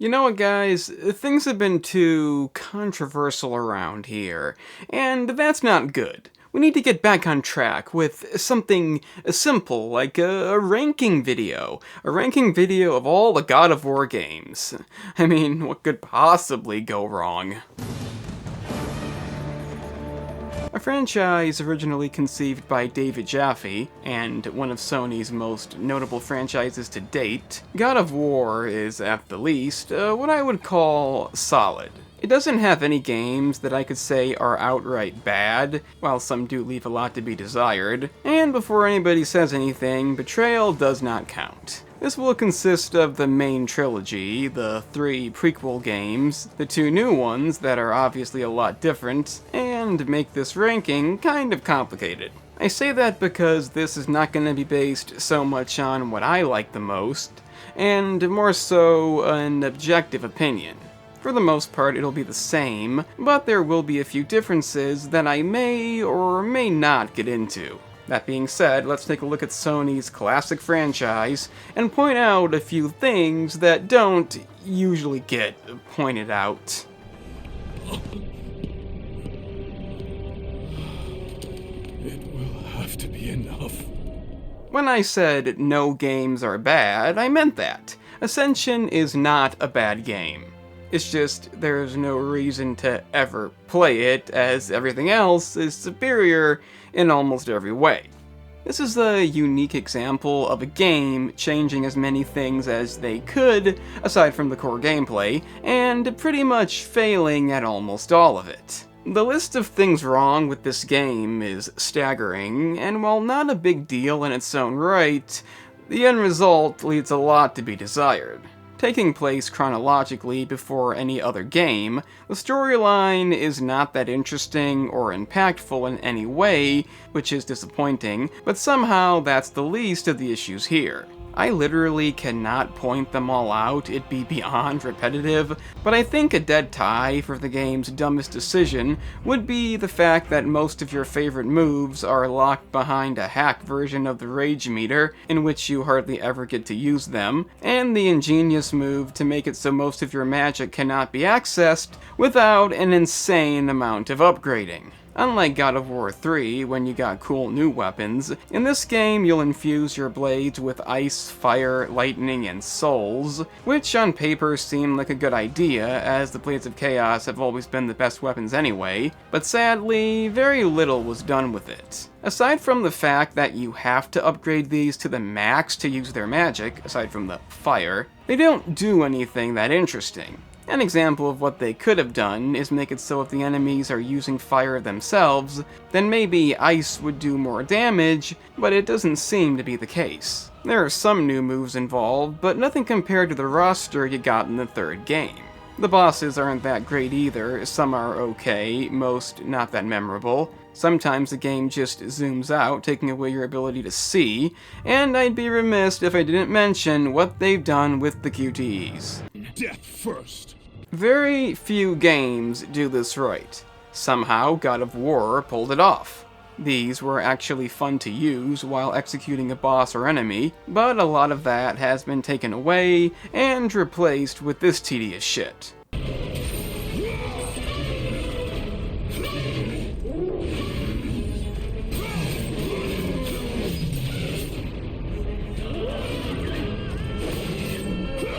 You know what, guys? Things have been too controversial around here, and that's not good. We need to get back on track with something simple, like a ranking video. A ranking video of all the God of War games. I mean, what could possibly go wrong? A franchise originally conceived by David Jaffe, and one of Sony's most notable franchises to date, God of War is, at the least, what I would call solid. It doesn't have any games that I could say are outright bad, while some do leave a lot to be desired, and before anybody says anything, Betrayal does not count. This will consist of the main trilogy, the 3 prequel games, the 2 new ones that are obviously a lot different, and make this ranking kind of complicated. I say that because this is not going to be based so much on what I like the most, and more so an objective opinion. For the most part, it'll be the same, but there will be a few differences that I may or may not get into. That being said, let's take a look at Sony's classic franchise and point out a few things that don't usually get pointed out. It will have to be enough. When I said no games are bad, I meant that. Ascension is not a bad game. It's just there's no reason to ever play it, as everything else is superior in almost every way. This is a unique example of a game changing as many things as they could, aside from the core gameplay, and pretty much failing at almost all of it. The list of things wrong with this game is staggering, and while not a big deal in its own right, the end result leaves a lot to be desired. Taking place chronologically before any other game, the storyline is not that interesting or impactful in any way, which is disappointing, but somehow that's the least of the issues here. I literally cannot point them all out, it'd be beyond repetitive, but I think a dead tie for the game's dumbest decision would be the fact that most of your favorite moves are locked behind a hack version of the rage meter, in which you hardly ever get to use them, and the ingenious move to make it so most of your magic cannot be accessed without an insane amount of upgrading. Unlike God of War 3, when you got cool new weapons, in this game you'll infuse your blades with ice, fire, lightning, and souls, which on paper seem like a good idea, as the Blades of Chaos have always been the best weapons anyway, but sadly, very little was done with it. Aside from the fact that you have to upgrade these to the max to use their magic, aside from the fire, they don't do anything that interesting. An example of what they could have done is make it so if the enemies are using fire themselves, then maybe ice would do more damage, but it doesn't seem to be the case. There are some new moves involved, but nothing compared to the roster you got in the 3rd game. The bosses aren't that great either, some are okay, most not that memorable. Sometimes the game just zooms out, taking away your ability to see, and I'd be remiss if I didn't mention what they've done with the QTEs. Death first. Very few games do this right. Somehow, God of War pulled it off. These were actually fun to use while executing a boss or enemy, but a lot of that has been taken away and replaced with this tedious shit.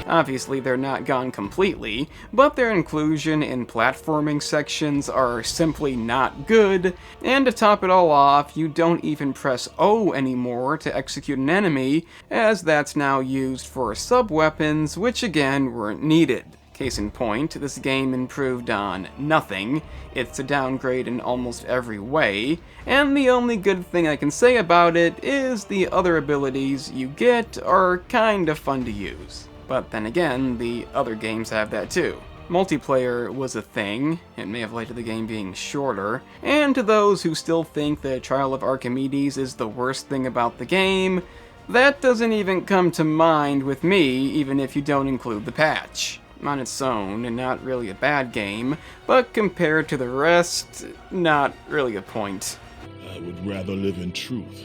Obviously, they're not gone completely, but their inclusion in platforming sections are simply not good, and to top it all off, you don't even press O anymore to execute an enemy, as that's now used for sub-weapons, which again weren't needed. Case in point, this game improved on nothing, it's a downgrade in almost every way, and the only good thing I can say about it is the other abilities you get are kinda fun to use. But then again, the other games have that too. Multiplayer was a thing, it may have led to the game being shorter, and to those who still think the Trial of Archimedes is the worst thing about the game, that doesn't even come to mind with me, even if you don't include the patch. On its own, and not really a bad game, but compared to the rest, not really a point. I would rather live in truth.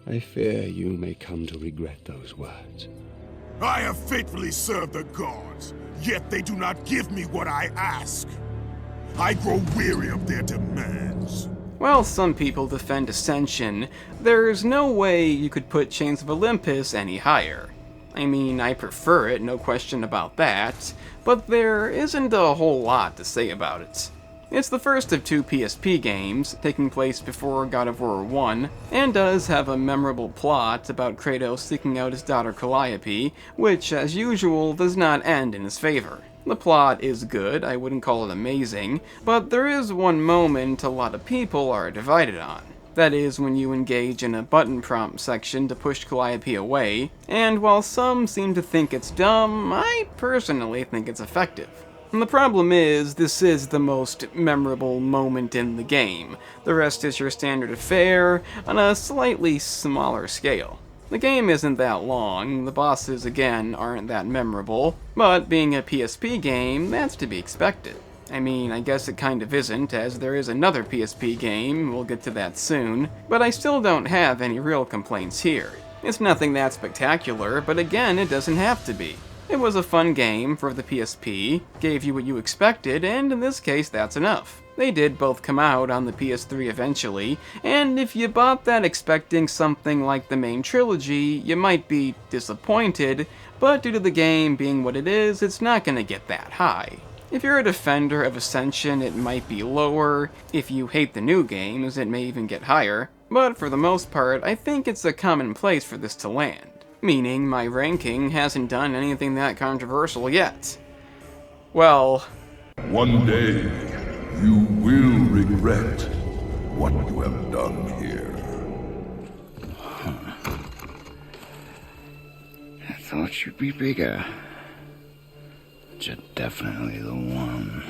I fear you may come to regret those words. I have faithfully served the gods, yet they do not give me what I ask. I grow weary of their demands. While some people defend Ascension, there's no way you could put Chains of Olympus any higher. I mean, I prefer it, no question about that, but there isn't a whole lot to say about it. It's the first of two PSP games, taking place before God of War 1, and does have a memorable plot about Kratos seeking out his daughter Calliope, which, as usual, does not end in his favor. The plot is good, I wouldn't call it amazing, but there is one moment a lot of people are divided on. That is when you engage in a button prompt section to push Calliope away, and while some seem to think it's dumb, I personally think it's effective. And the problem is, this is the most memorable moment in the game. The rest is your standard affair, on a slightly smaller scale. The game isn't that long, the bosses again aren't that memorable, but being a PSP game, that's to be expected. I mean, I guess it kind of isn't, as there is another PSP game, we'll get to that soon, but I still don't have any real complaints here. It's nothing that spectacular, but again, it doesn't have to be. It was a fun game for the PSP, gave you what you expected, and in this case, that's enough. They did both come out on the PS3 eventually, and if you bought that expecting something like the main trilogy, you might be disappointed, but due to the game being what it is, it's not gonna get that high. If you're a defender of Ascension, it might be lower. If you hate the new games, it may even get higher. But for the most part, I think it's a common place for this to land. Meaning, my ranking hasn't done anything that controversial yet. Well... One day, you will regret what you have done here. I thought you'd be bigger. But you're definitely the one.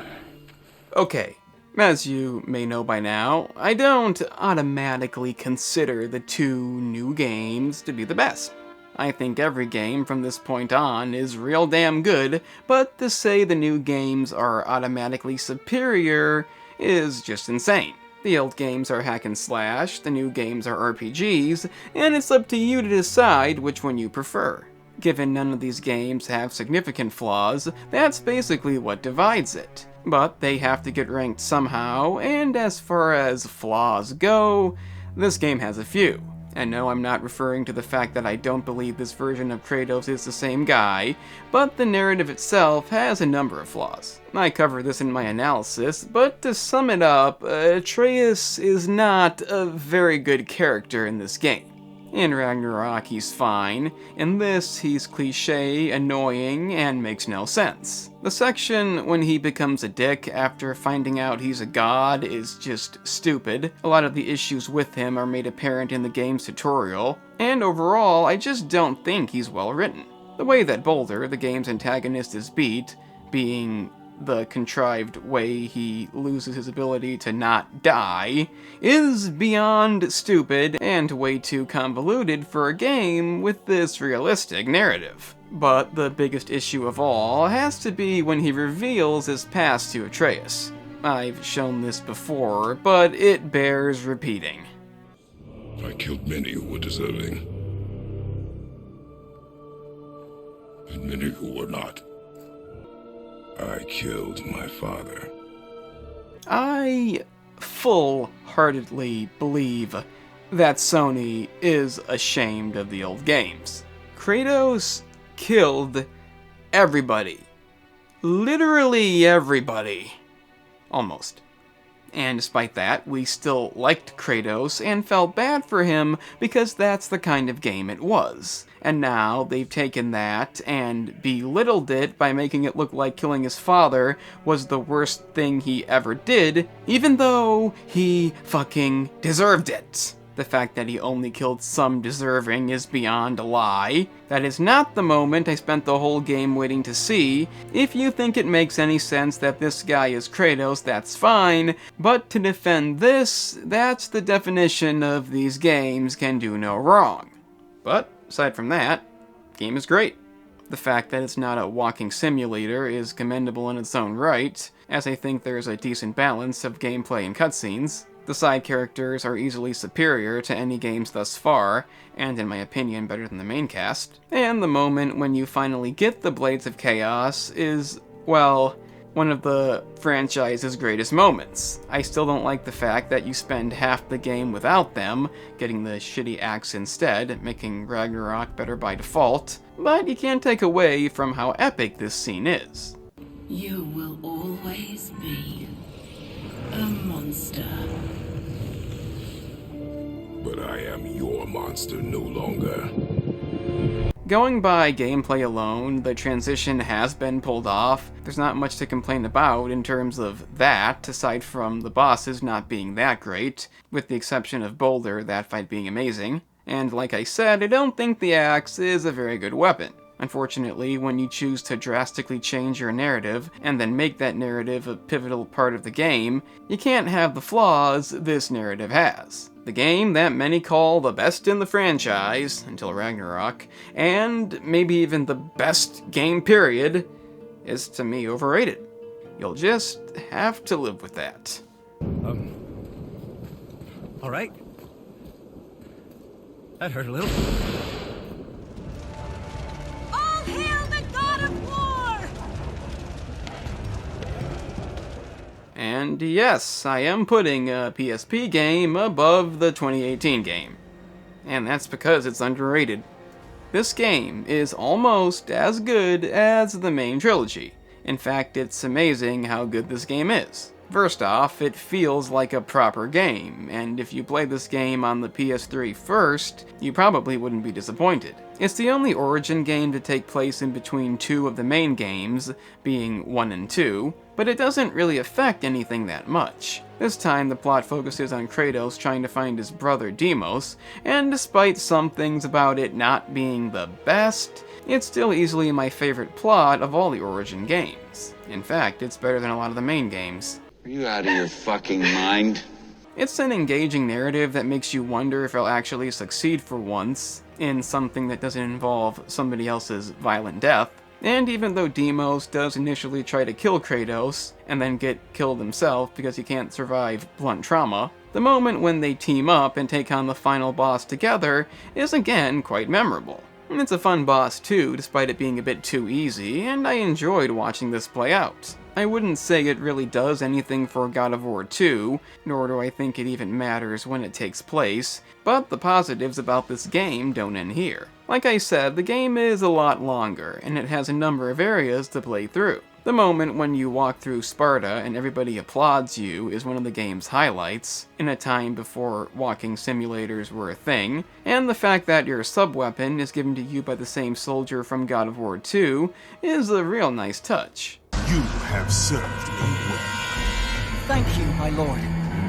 Okay, as you may know by now, I don't automatically consider the two new games to be the best. I think every game from this point on is real damn good, but to say the new games are automatically superior is just insane. The old games are hack and slash, the new games are RPGs, and it's up to you to decide which one you prefer. Given none of these games have significant flaws, that's basically what divides it. But they have to get ranked somehow, and as far as flaws go, this game has a few. And no, I'm not referring to the fact that I don't believe this version of Kratos is the same guy, but the narrative itself has a number of flaws. I cover this in my analysis, but to sum it up, Atreus is not a very good character in this game. In Ragnarok, he's fine. In this, he's cliché, annoying, and makes no sense. The section when he becomes a dick after finding out he's a god is just stupid. A lot of the issues with him are made apparent in the game's tutorial, and overall, I just don't think he's well written. The way that Boulder, the game's antagonist, is beat, being the contrived way he loses his ability to not die, is beyond stupid and way too convoluted for a game with this realistic narrative. But the biggest issue of all has to be when he reveals his past to Atreus. I've shown this before, but it bears repeating. I killed many who were deserving, and many who were not. I killed my father. I full-heartedly believe that Sony is ashamed of the old games. Kratos killed everybody. Literally everybody. Almost. And despite that, we still liked Kratos and felt bad for him because that's the kind of game it was. And now they've taken that and belittled it by making it look like killing his father was the worst thing he ever did, even though he fucking deserved it. The fact that he only killed some deserving is beyond a lie. That is not the moment I spent the whole game waiting to see. If you think it makes any sense that this guy is Kratos, that's fine, but to defend this, that's the definition of these games can do no wrong. But aside from that, the game is great. The fact that it's not a walking simulator is commendable in its own right, as I think there's a decent balance of gameplay and cutscenes. The side characters are easily superior to any games thus far, and in my opinion better than the main cast. And the moment when you finally get the Blades of Chaos is, well, one of the franchise's greatest moments. I still don't like the fact that you spend half the game without them, getting the shitty axe instead, making Ragnarok better by default, but you can't take away from how epic this scene is. You will always be a monster. But I am your monster no longer. Going by gameplay alone, the transition has been pulled off. There's not much to complain about in terms of that, aside from the bosses not being that great, with the exception of Boulder, that fight being amazing. And like I said, I don't think the axe is a very good weapon. Unfortunately, when you choose to drastically change your narrative, and then make that narrative a pivotal part of the game, you can't have the flaws this narrative has. The game that many call the best in the franchise, until Ragnarok, and maybe even the best game period, is to me overrated. You'll just have to live with that. Alright. That hurt a little. All hail the god of war! And yes, I am putting a PSP game above the 2018 game. And that's because it's underrated. This game is almost as good as the main trilogy. In fact, it's amazing how good this game is. First off, it feels like a proper game, and if you played this game on the PS3 first, you probably wouldn't be disappointed. It's the only Origin game to take place in between two of the main games, being 1 and 2, but it doesn't really affect anything that much. This time, the plot focuses on Kratos trying to find his brother Deimos, and despite some things about it not being the best, it's still easily my favorite plot of all the Origin games. In fact, it's better than a lot of the main games. Are you out of your fucking mind? It's an engaging narrative that makes you wonder if it'll actually succeed for once in something that doesn't involve somebody else's violent death. And even though Deimos does initially try to kill Kratos, and then get killed himself because he can't survive blunt trauma, the moment when they team up and take on the final boss together is again quite memorable. And it's a fun boss too, despite it being a bit too easy, and I enjoyed watching this play out. I wouldn't say it really does anything for God of War 2, nor do I think it even matters when it takes place, but the positives about this game don't end here. Like I said, the game is a lot longer, and it has a number of areas to play through. The moment when you walk through Sparta and everybody applauds you is one of the game's highlights, in a time before walking simulators were a thing, and the fact that your sub-weapon is given to you by the same soldier from God of War 2 is a real nice touch. You have served me well. Thank you, my lord.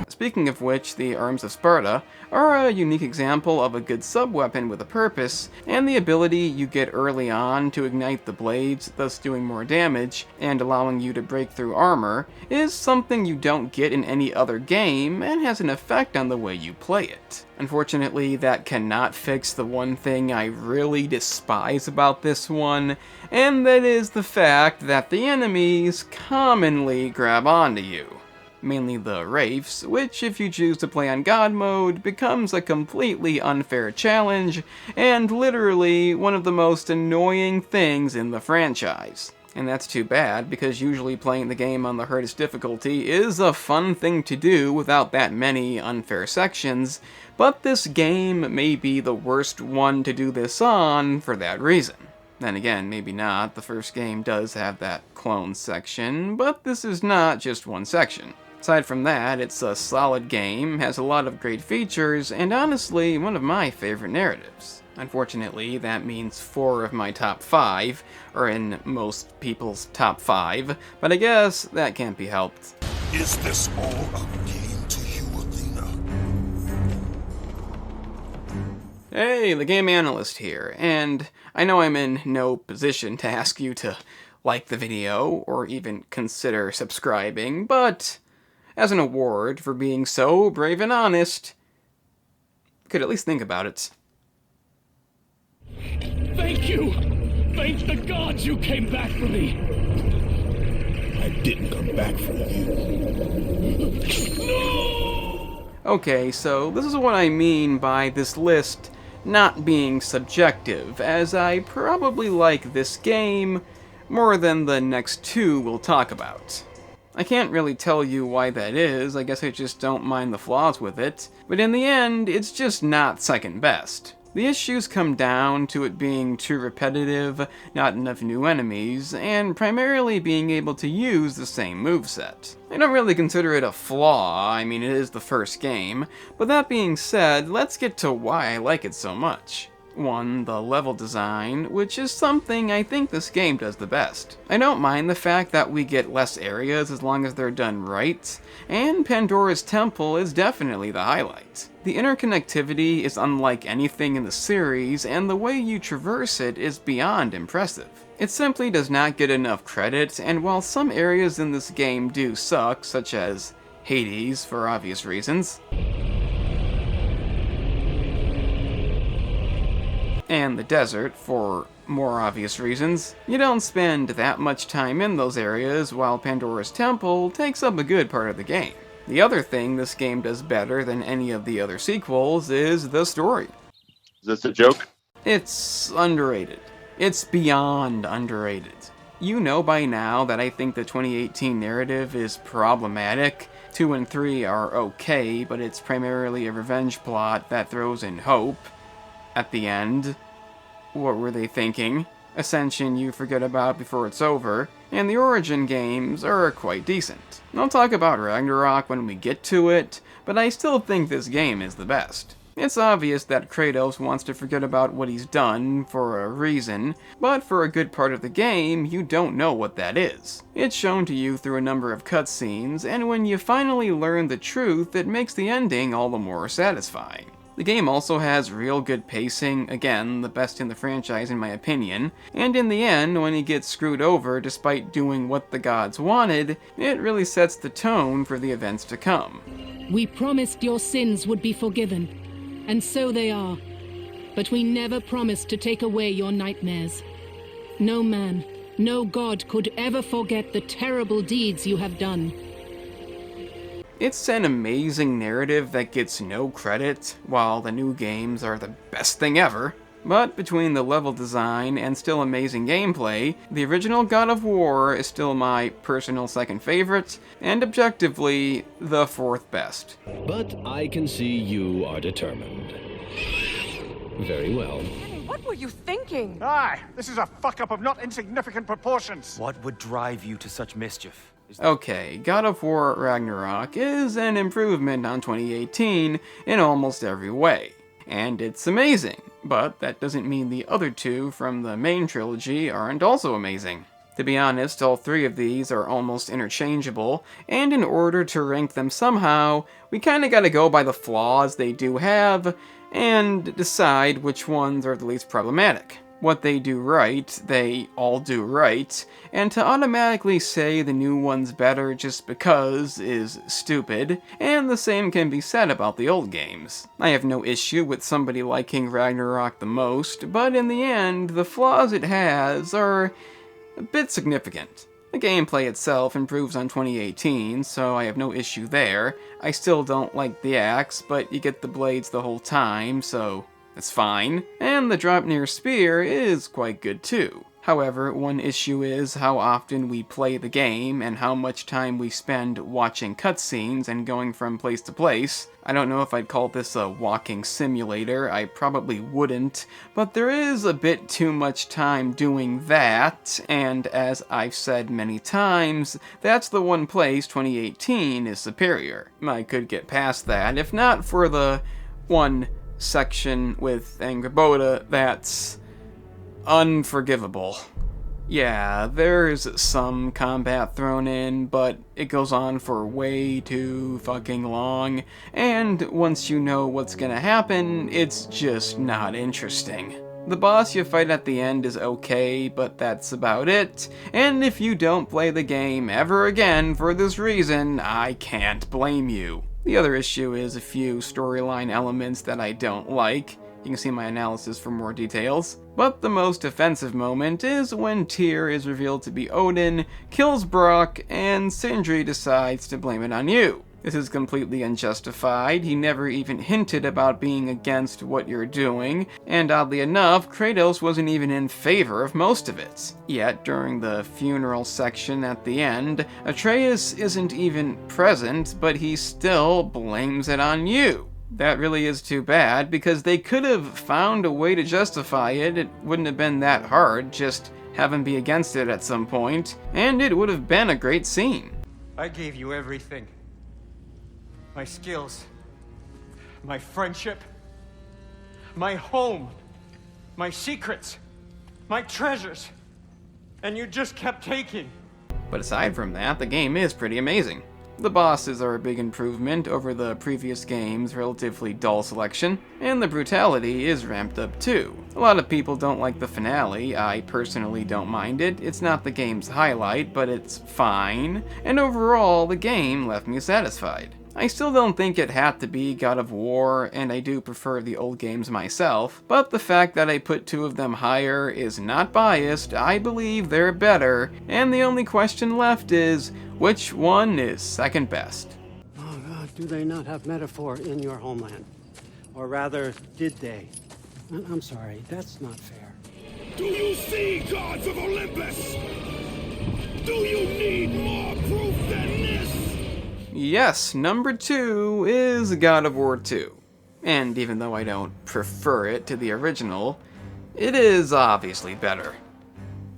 Speaking of which, the Arms of Sparta are a unique example of a good sub-weapon with a purpose, and the ability you get early on to ignite the blades, thus doing more damage, and allowing you to break through armor, is something you don't get in any other game, and has an effect on the way you play it. Unfortunately, that cannot fix the one thing I really despise about this one, and that is the fact that the enemies commonly grab onto you. Mainly the Wraiths, which if you choose to play on God mode, becomes a completely unfair challenge, and literally one of the most annoying things in the franchise. And that's too bad, because usually playing the game on the hardest difficulty is a fun thing to do without that many unfair sections, but this game may be the worst one to do this on for that reason. Then again, maybe not, the first game does have that clone section, but this is not just one section. Aside from that, it's a solid game, has a lot of great features, and honestly, one of my favorite narratives. Unfortunately, that means 4 of my top 5 are in most people's top 5, but I guess that can't be helped. Is this all a game to you, Athena? Hey, the Game Analyst here, and I know I'm in no position to ask you to like the video, or even consider subscribing, but as an award for being so brave and honest, you could at least think about it. Thank you! Thank the gods you came back for me! I didn't come back for you. No! Okay, so this is what I mean by this list not being subjective, as I probably like this game more than the next two we'll talk about. I can't really tell you why that is, I guess I just don't mind the flaws with it, but in the end, it's just not second best. The issues come down to it being too repetitive, not enough new enemies, and primarily being able to use the same moveset. I don't really consider it a flaw, I mean it is the first game, but that being said, let's get to why I like it so much. 1. The level design, which is something I think this game does the best. I don't mind the fact that we get less areas as long as they're done right, and Pandora's Temple is definitely the highlight. The interconnectivity is unlike anything in the series, and the way you traverse it is beyond impressive. It simply does not get enough credit, and while some areas in this game do suck, such as Hades for obvious reasons, and the desert for more obvious reasons, you don't spend that much time in those areas, while Pandora's Temple takes up a good part of the game. The other thing this game does better than any of the other sequels is the story. Is this a joke? It's underrated. It's beyond underrated. You know by now that I think the 2018 narrative is problematic. 2 and 3 are okay, but it's primarily a revenge plot that throws in hope at the end. What were they thinking? Ascension you forget about before it's over, and the Origin games are quite decent. I'll talk about Ragnarok when we get to it, but I still think this game is the best. It's obvious that Kratos wants to forget about what he's done for a reason, but for a good part of the game, you don't know what that is. It's shown to you through a number of cutscenes, and when you finally learn the truth, it makes the ending all the more satisfying. The game also has real good pacing, again, the best in the franchise in my opinion, and in the end, when he gets screwed over despite doing what the gods wanted, it really sets the tone for the events to come. We promised your sins would be forgiven, and so they are. But we never promised to take away your nightmares. No man, no god could ever forget the terrible deeds you have done. It's an amazing narrative that gets no credit, while the new games are the best thing ever. But between the level design and still amazing gameplay, the original God of War is still my personal second favorite, and objectively, the fourth best. But I can see you are determined. Very well. What were you thinking? Aye, this is a fuck-up of not insignificant proportions. What would drive you to such mischief? Okay, God of War Ragnarok is an improvement on 2018 in almost every way, and it's amazing, but that doesn't mean the other two from the main trilogy aren't also amazing. To be honest, all three of these are almost interchangeable, and in order to rank them somehow, we kinda gotta go by the flaws they do have, and decide which ones are the least problematic. What they do right, they all do right, and to automatically say the new one's better just because is stupid, and the same can be said about the old games. I have no issue with somebody liking Ragnarok the most, but in the end, the flaws it has are a bit significant. The gameplay itself improves on 2018, so I have no issue there. I still don't like the axe, but you get the blades the whole time, so it's fine. And the Draupnir spear is quite good too. However, one issue is how often we play the game and how much time we spend watching cutscenes and going from place to place. I don't know if I'd call this a walking simulator, I probably wouldn't, but there is a bit too much time doing that, and as I've said many times, that's the one place 2018 is superior. I could get past that, if not for the one section with Angrboda that's unforgivable. Yeah, there's some combat thrown in, but it goes on for way too fucking long, and once you know what's gonna happen, it's just not interesting. The boss you fight at the end is okay, but that's about it, and if you don't play the game ever again for this reason, I can't blame you. The other issue is a few storyline elements that I don't like. You can see my analysis for more details. But the most offensive moment is when Tyr is revealed to be Odin, kills Brock, and Sindri decides to blame it on you. This is completely unjustified. He never even hinted about being against what you're doing, and oddly enough, Kratos wasn't even in favor of most of it. Yet, during the funeral section at the end, Atreus isn't even present, but he still blames it on you. That really is too bad, because they could have found a way to justify it. It wouldn't have been that hard, just have him be against it at some point, and it would have been a great scene. I gave you everything. My skills, my friendship, my home, my secrets, my treasures, and you just kept taking. But aside from that, the game is pretty amazing. The bosses are a big improvement over the previous game's relatively dull selection, and the brutality is ramped up too. A lot of people don't like the finale. I personally don't mind it. It's not the game's highlight, but it's fine, and overall, the game left me satisfied. I still don't think it had to be God of War, and I do prefer the old games myself, but the fact that I put two of them higher is not biased. I believe they're better, and the only question left is, which one is second best? Oh God, do they not have metaphor in your homeland? Or rather, did they? I'm sorry, that's not fair. Do you see, gods of Olympus? Do you need more proof than this? Yes, number 2 is God of War 2. And even though I don't prefer it to the original, it is obviously better.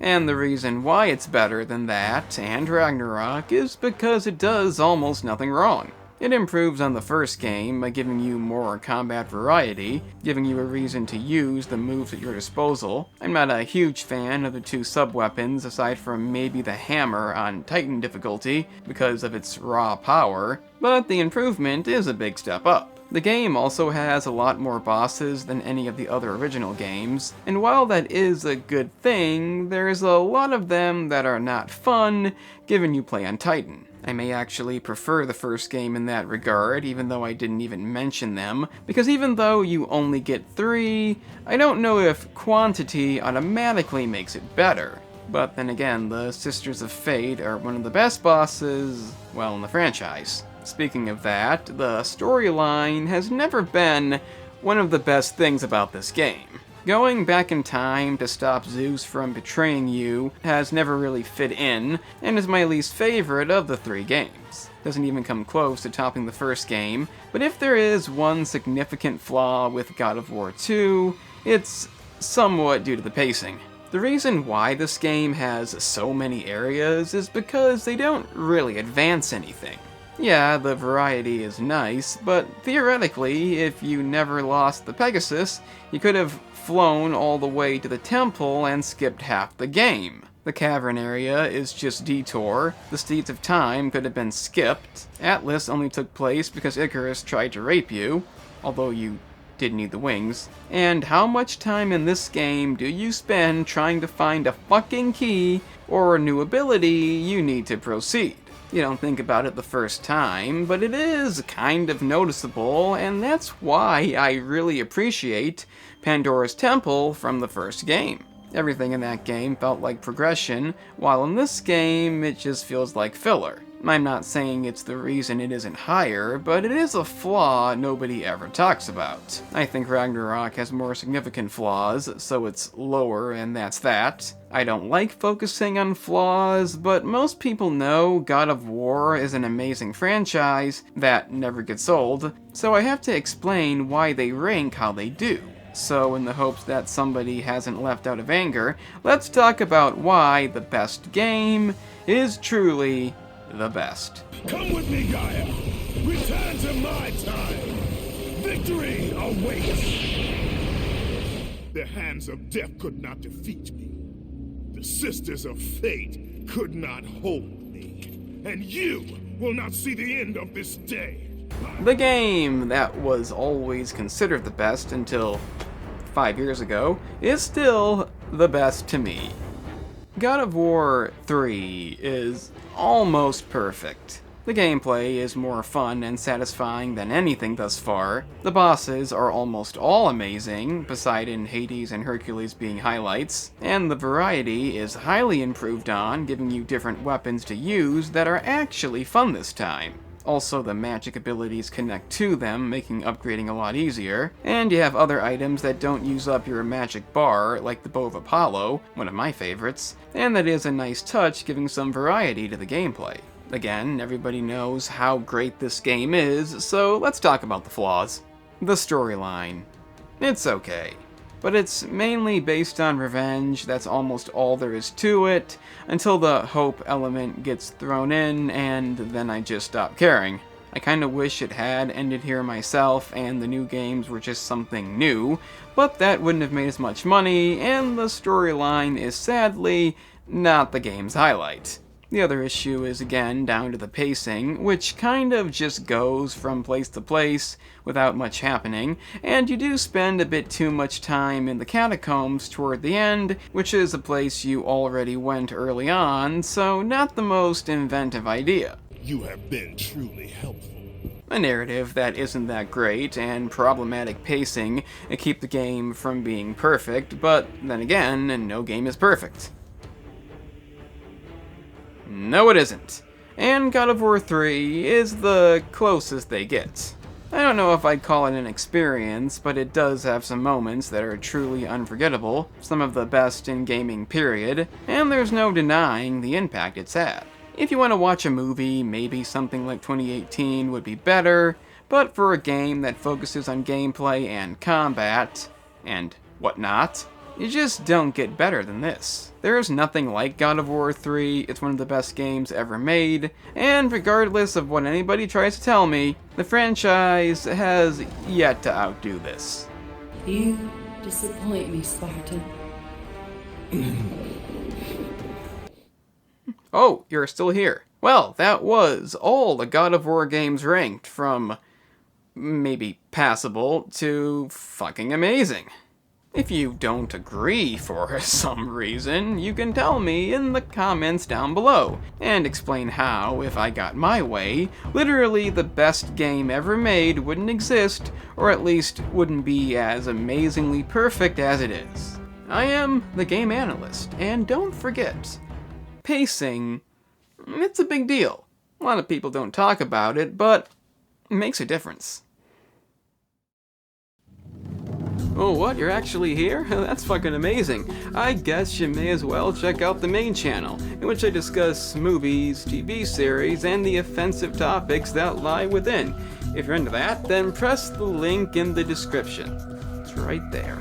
And the reason why it's better than that and Ragnarok is because it does almost nothing wrong. It improves on the first game by giving you more combat variety, giving you a reason to use the moves at your disposal. I'm not a huge fan of the two sub-weapons aside from maybe the hammer on Titan difficulty because of its raw power, but the improvement is a big step up. The game also has a lot more bosses than any of the other original games, and while that is a good thing, there's a lot of them that are not fun given you play on Titan. I may actually prefer the first game in that regard, even though I didn't even mention them, because even though you only get 3, I don't know if quantity automatically makes it better. But then again, the Sisters of Fate are one of the best bosses, well, in the franchise. Speaking of that, the storyline has never been one of the best things about this game. Going back in time to stop Zeus from betraying you has never really fit in, and is my least favorite of the 3 games. Doesn't even come close to topping the first game, but if there is one significant flaw with God of War 2, it's somewhat due to the pacing. The reason why this game has so many areas is because they don't really advance anything. Yeah, the variety is nice, but theoretically, if you never lost the Pegasus, you could have flown all the way to the temple and skipped half the game. The cavern area is just detour, the Steeds of Time could have been skipped, Atlas only took place because Icarus tried to rape you, although you did need the wings, and how much time in this game do you spend trying to find a fucking key or a new ability you need to proceed? You don't think about it the first time, but it is kind of noticeable, and that's why I really appreciate Pandora's Temple from the first game. Everything in that game felt like progression, while in this game it just feels like filler. I'm not saying it's the reason it isn't higher, but it is a flaw nobody ever talks about. I think Ragnarok has more significant flaws, so it's lower, and that's that. I don't like focusing on flaws, but most people know God of War is an amazing franchise that never gets old, so I have to explain why they rank how they do. So in the hopes that somebody hasn't left out of anger, let's talk about why the best game is truly the best. Come with me, Gaia. Return to my time. Victory awaits. The hands of death could not defeat me. The Sisters of Fate could not hold me. And you will not see the end of this day. The game that was always considered the best until 5 years ago is still the best to me. God of War 3 is almost perfect. The gameplay is more fun and satisfying than anything thus far. The bosses are almost all amazing, Poseidon, Hades, and Hercules being highlights, and the variety is highly improved on, giving you different weapons to use that are actually fun this time. Also, the magic abilities connect to them, making upgrading a lot easier. And you have other items that don't use up your magic bar, like the Bow of Apollo, one of my favorites, and that is a nice touch, giving some variety to the gameplay. Again, everybody knows how great this game is, so let's talk about the flaws. The storyline. It's okay. But it's mainly based on revenge, that's almost all there is to it, until the hope element gets thrown in, and then I just stop caring. I kinda wish it had ended here myself, and the new games were just something new, but that wouldn't have made as much money, and the storyline is sadly not the game's highlight. The other issue is again down to the pacing, which kind of just goes from place to place without much happening, and you do spend a bit too much time in the catacombs toward the end, which is a place you already went early on, so not the most inventive idea. You have been truly helpful. A narrative that isn't that great, and problematic pacing keep the game from being perfect, but then again, no game is perfect. No, it isn't. And God of War 3 is the closest they get. I don't know if I'd call it an experience, but it does have some moments that are truly unforgettable, some of the best in gaming period, and there's no denying the impact it's had. If you want to watch a movie, maybe something like 2018 would be better, but for a game that focuses on gameplay and combat, and whatnot, you just don't get better than this. There is nothing like God of War 3, it's one of the best games ever made, and regardless of what anybody tries to tell me, the franchise has yet to outdo this. You disappoint me, Spartan. Oh, you're still here. Well, that was all the God of War games ranked, from maybe passable to fucking amazing. If you don't agree for some reason, you can tell me in the comments down below, and explain how, if I got my way, literally the best game ever made wouldn't exist, or at least wouldn't be as amazingly perfect as it is. I am the Game Analyst, and don't forget, pacing, it's a big deal. A lot of people don't talk about it, but it makes a difference. Oh, what? You're actually here? That's fucking amazing. I guess you may as well check out the main channel, in which I discuss movies, TV series, and the offensive topics that lie within. If you're into that, then press the link in the description. It's right there.